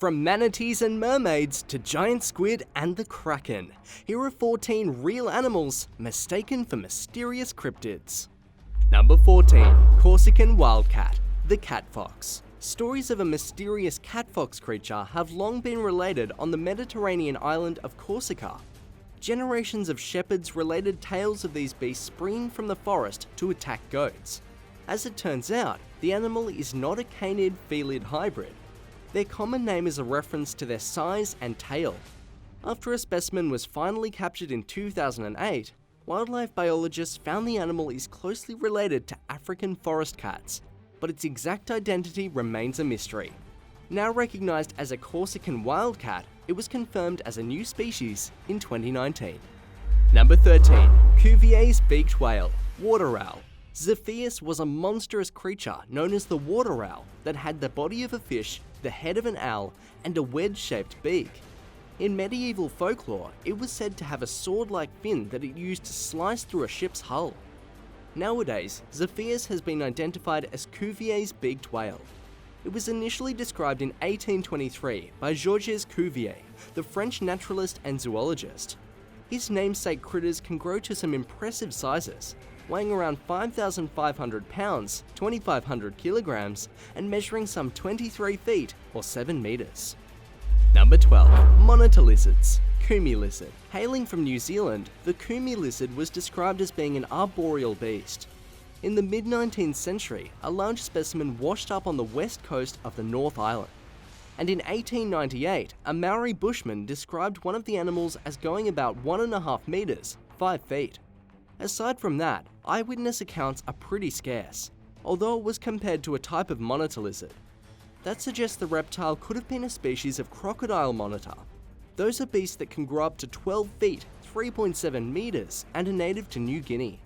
From manatees and mermaids to giant squid and the Kraken, here are 14 real animals mistaken for mysterious cryptids. Number 14. Corsican Wild Cat, the cat fox. Stories of a mysterious cat fox creature have long been related on the Mediterranean island of Corsica. Generations of shepherds related tales of these beasts springing from the forest to attack goats. As it turns out, the animal is not a canid-felid hybrid. Their common name is a reference to their size and tail. After a specimen was finally captured in 2008, wildlife biologists found the animal is closely related to African forest cats, but its exact identity remains a mystery. Now recognized as a Corsican wild cat, it was confirmed as a new species in 2019. Number 13. Cuviers beaked whale, water owl. Zephyus was a monstrous creature known as the water owl that had the body of a fish, the head of an owl, and a wedge-shaped beak. In medieval folklore, it was said to have a sword-like fin that it used to slice through a ship's hull. Nowadays, Zephyus has been identified as Cuvier's beaked whale. It was initially described in 1823 by Georges Cuvier, the French naturalist and zoologist. His namesake critters can grow to some impressive sizes, weighing around 5,500 pounds, 2,500 kilograms, and measuring some 23 feet or 7 meters. Number 12. Monitor lizards, Cumi lizard. Hailing from New Zealand, the Cumi lizard was described as being an arboreal beast. In the mid-19th century, a large specimen washed up on the west coast of the North Island. And in 1898, a Maori bushman described one of the animals as going about 1.5 meters, 5 feet. Aside from that, eyewitness accounts are pretty scarce, although it was compared to a type of monitor lizard. That suggests the reptile could have been a species of crocodile monitor. Those are beasts that can grow up to 12 feet, 3.7 meters, and are native to New Guinea.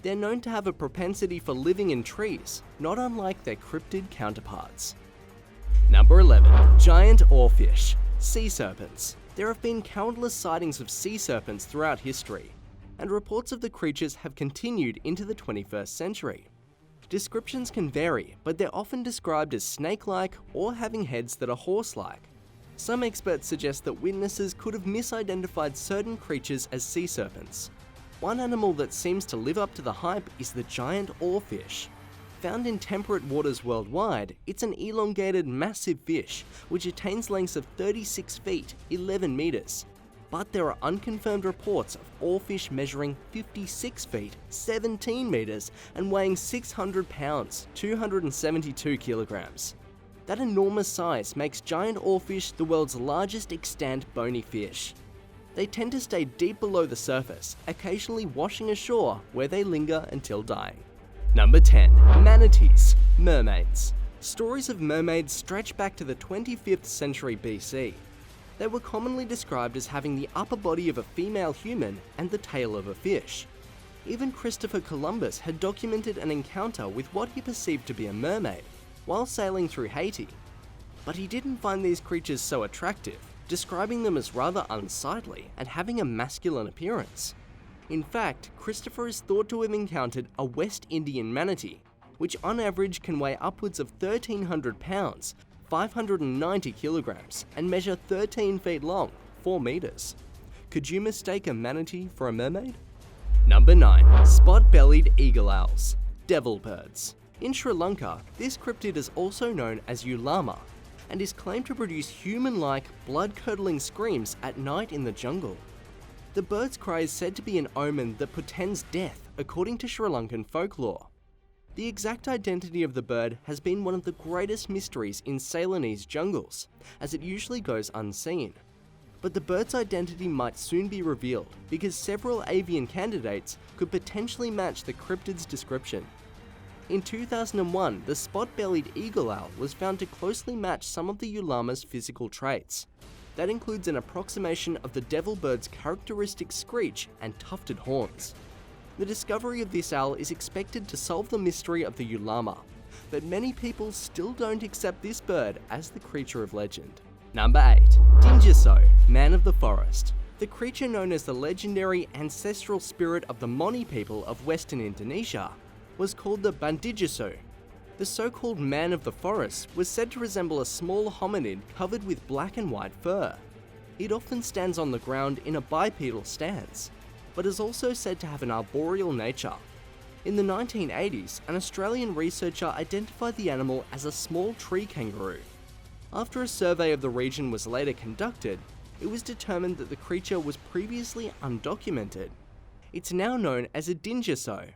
They're known to have a propensity for living in trees, not unlike their cryptid counterparts. Number 11. Giant oarfish, sea serpents. There have been countless sightings of sea serpents throughout history, and reports of the creatures have continued into the 21st century. Descriptions can vary, but they're often described as snake-like or having heads that are horse-like. Some experts suggest that witnesses could have misidentified certain creatures as sea serpents. One animal that seems to live up to the hype is the giant oarfish. Found in temperate waters worldwide, it's an elongated, massive fish, which attains lengths of 36 feet, 11 meters. But there are unconfirmed reports of oarfish measuring 56 feet, 17 meters, and weighing 600 pounds, 272 kilograms. That enormous size makes giant oarfish the world's largest extant bony fish. They tend to stay deep below the surface, occasionally washing ashore where they linger until dying. Number 10. Manatees, mermaids. Stories of mermaids stretch back to the 25th century BC. They were commonly described as having the upper body of a female human and the tail of a fish. Even Christopher Columbus had documented an encounter with what he perceived to be a mermaid while sailing through Haiti. But he didn't find these creatures so attractive, describing them as rather unsightly and having a masculine appearance. In fact, Christopher is thought to have encountered a West Indian manatee, which on average can weigh upwards of 1,300 pounds, 590 kilograms, and measure 13 feet long, 4 meters. Could you mistake a manatee for a mermaid? Number 9. Spot-bellied eagle owls, devil birds. In Sri Lanka, this cryptid is also known as ulama, and is claimed to produce human-like, blood-curdling screams at night in the jungle. The bird's cry is said to be an omen that portends death, according to Sri Lankan folklore. The exact identity of the bird has been one of the greatest mysteries in Ceylonese jungles, as it usually goes unseen. But the bird's identity might soon be revealed, because several avian candidates could potentially match the cryptid's description. In 2001, the spot-bellied eagle owl was found to closely match some of the ulama's physical traits. That includes an approximation of the devil bird's characteristic screech and tufted horns. The discovery of this owl is expected to solve the mystery of the ulama, but many people still don't accept this bird as the creature of legend. Number 8. Dingiso, man of the forest. The creature known as the legendary ancestral spirit of the Moni people of Western Indonesia was called the Bandijiso. The so-called man of the forest was said to resemble a small hominid covered with black and white fur. It often stands on the ground in a bipedal stance, but is also said to have an arboreal nature. In the 1980s, an Australian researcher identified the animal as a small tree kangaroo. After a survey of the region was later conducted, it was determined that the creature was previously undocumented. It's now known as a dingoso.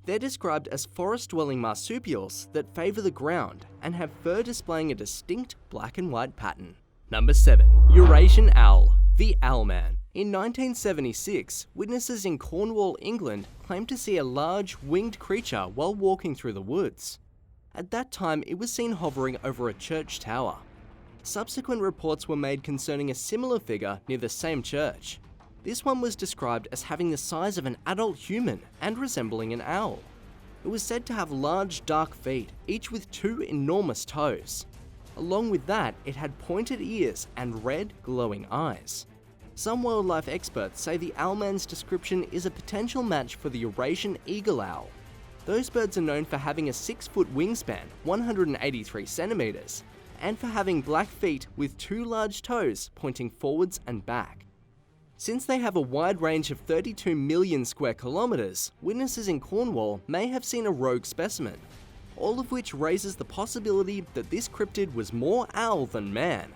They're described as forest-dwelling marsupials that favour the ground and have fur displaying a distinct black and white pattern. Number 7. Eurasian Owl, the Owlman. In 1976, witnesses in Cornwall, England claimed to see a large, winged creature while walking through the woods. At that time, it was seen hovering over a church tower. Subsequent reports were made concerning a similar figure near the same church. This one was described as having the size of an adult human and resembling an owl. It was said to have large dark feet, each with 2 enormous toes. Along with that, it had pointed ears and red, glowing eyes. Some wildlife experts say the owlman's description is a potential match for the Eurasian eagle owl. Those birds are known for having a 6-foot wingspan, 183 centimeters, and for having black feet with 2 large toes pointing forwards and back. Since they have a wide range of 32 million square kilometers, witnesses in Cornwall may have seen a rogue specimen, all of which raises the possibility that this cryptid was more owl than man.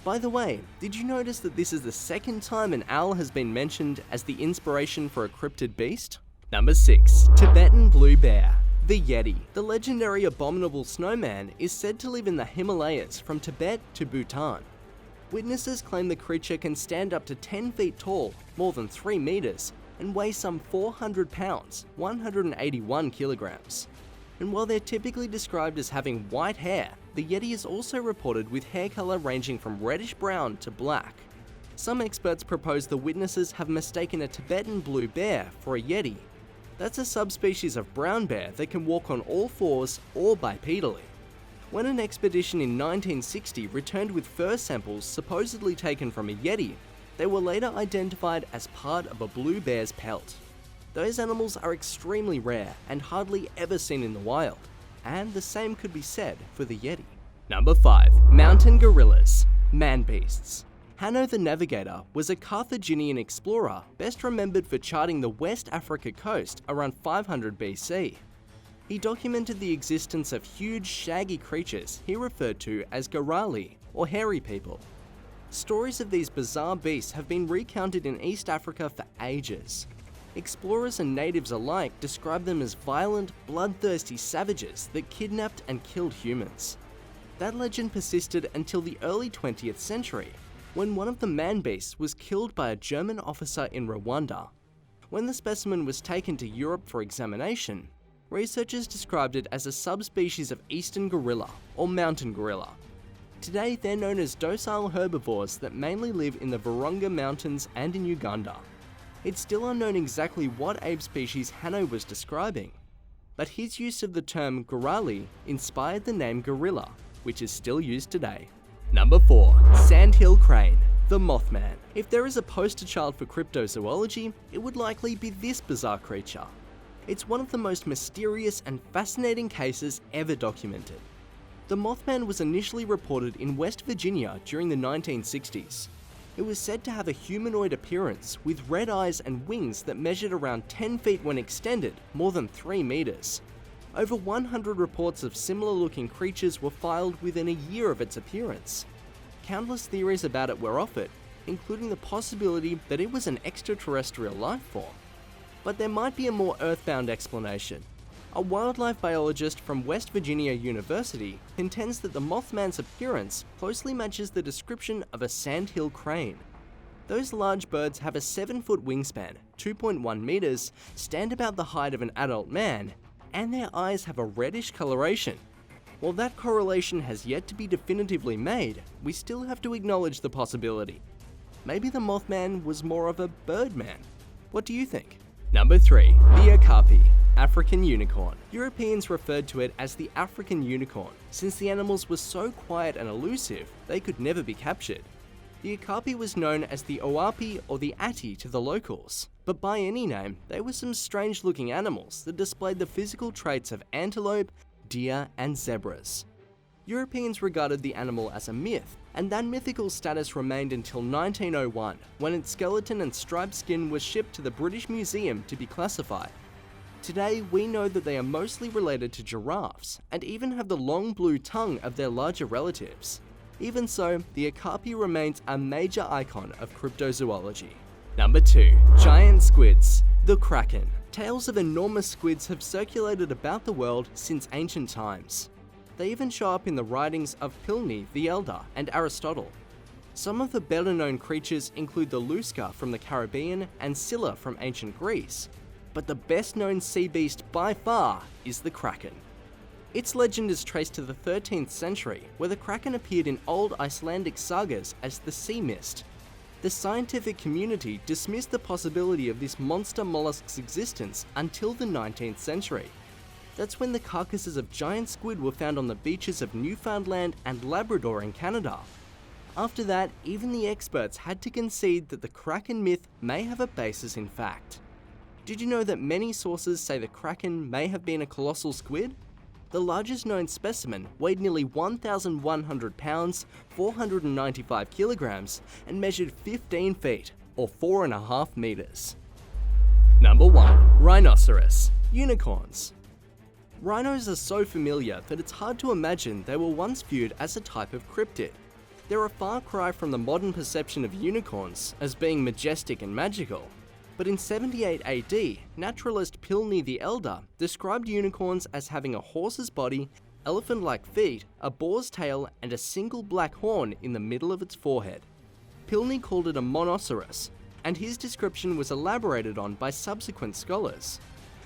By the way, did you notice that this is the second time an owl has been mentioned as the inspiration for a cryptid beast? Number 6. Tibetan Blue Bear, the Yeti. The legendary abominable snowman is said to live in the Himalayas from Tibet to Bhutan. Witnesses claim the creature can stand up to 10 feet tall, more than 3 meters, and weigh some 400 pounds, 181 kilograms. And while they're typically described as having white hair, the Yeti is also reported with hair color ranging from reddish-brown to black. Some experts propose the witnesses have mistaken a Tibetan blue bear for a Yeti. That's a subspecies of brown bear that can walk on all fours or bipedally. When an expedition in 1960 returned with fur samples supposedly taken from a Yeti, they were later identified as part of a blue bear's pelt. Those animals are extremely rare and hardly ever seen in the wild, and the same could be said for the Yeti. Number 5. Mountain gorillas, man-beasts. Hanno the Navigator was a Carthaginian explorer best remembered for charting the West Africa coast around 500 BC. He documented the existence of huge, shaggy creatures he referred to as gorali, or hairy people. Stories of these bizarre beasts have been recounted in East Africa for ages. Explorers and natives alike describe them as violent, bloodthirsty savages that kidnapped and killed humans. That legend persisted until the early 20th century, when one of the man-beasts was killed by a German officer in Rwanda. When the specimen was taken to Europe for examination, researchers described it as a subspecies of eastern gorilla, or mountain gorilla. Today, they're known as docile herbivores that mainly live in the Virunga Mountains and in Uganda. It's still unknown exactly what ape species Hanno was describing, but his use of the term gorali inspired the name gorilla, which is still used today. Number 4. Sandhill crane, the Mothman. If there is a poster child for cryptozoology, it would likely be this bizarre creature. It's one of the most mysterious and fascinating cases ever documented. The Mothman was initially reported in West Virginia during the 1960s. It was said to have a humanoid appearance with red eyes and wings that measured around 10 feet when extended, more than 3 meters. Over 100 reports of similar-looking creatures were filed within a year of its appearance. Countless theories about it were offered, including the possibility that it was an extraterrestrial life form. But there might be a more earthbound explanation. A wildlife biologist from West Virginia University contends that the Mothman's appearance closely matches the description of a sandhill crane. Those large birds have a 7-foot wingspan, 2.1 meters, stand about the height of an adult man, and their eyes have a reddish coloration. While that correlation has yet to be definitively made, we still have to acknowledge the possibility. Maybe the Mothman was more of a birdman. What do you think? Number 3. The okapi, African unicorn. Europeans referred to it as the African unicorn, since the animals were so quiet and elusive, they could never be captured. The okapi was known as the oarpi or the atti to the locals, but by any name, they were some strange-looking animals that displayed the physical traits of antelope, deer, and zebras. Europeans regarded the animal as a myth, and that mythical status remained until 1901, when its skeleton and striped skin was shipped to the British Museum to be classified. Today, we know that they are mostly related to giraffes, and even have the long blue tongue of their larger relatives. Even so, the okapi remains a major icon of cryptozoology. Number 2. Giant squids. The Kraken. Tales of enormous squids have circulated about the world since ancient times. They even show up in the writings of Pliny the Elder and Aristotle. Some of the better-known creatures include the Lusca from the Caribbean and Scylla from ancient Greece, but the best-known sea beast by far is the Kraken. Its legend is traced to the 13th century, where the Kraken appeared in old Icelandic sagas as the sea mist. The scientific community dismissed the possibility of this monster mollusk's existence until the 19th century. That's when the carcasses of giant squid were found on the beaches of Newfoundland and Labrador in Canada. After that, even the experts had to concede that the Kraken myth may have a basis in fact. Did you know that many sources say the Kraken may have been a colossal squid? The largest known specimen weighed nearly 1,100 pounds, 495 kilograms, and measured 15 feet, or 4.5 meters. Number 1. Rhinoceros. Unicorns. Rhinos are so familiar that it's hard to imagine they were once viewed as a type of cryptid. They're a far cry from the modern perception of unicorns as being majestic and magical. But in 78 AD, naturalist Pliny the Elder described unicorns as having a horse's body, elephant-like feet, a boar's tail, and a single black horn in the middle of its forehead. Pliny called it a monoceros, and his description was elaborated on by subsequent scholars.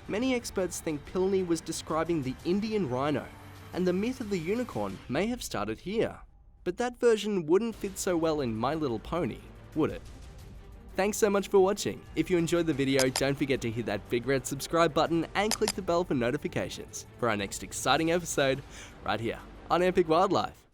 Many experts think Pliny was describing the Indian rhino, and the myth of the unicorn may have started here. But that version wouldn't fit so well in My Little Pony, would it? Thanks so much for watching. If you enjoyed the video, don't forget to hit that big red subscribe button and click the bell for notifications for our next exciting episode right here on Epic Wildlife.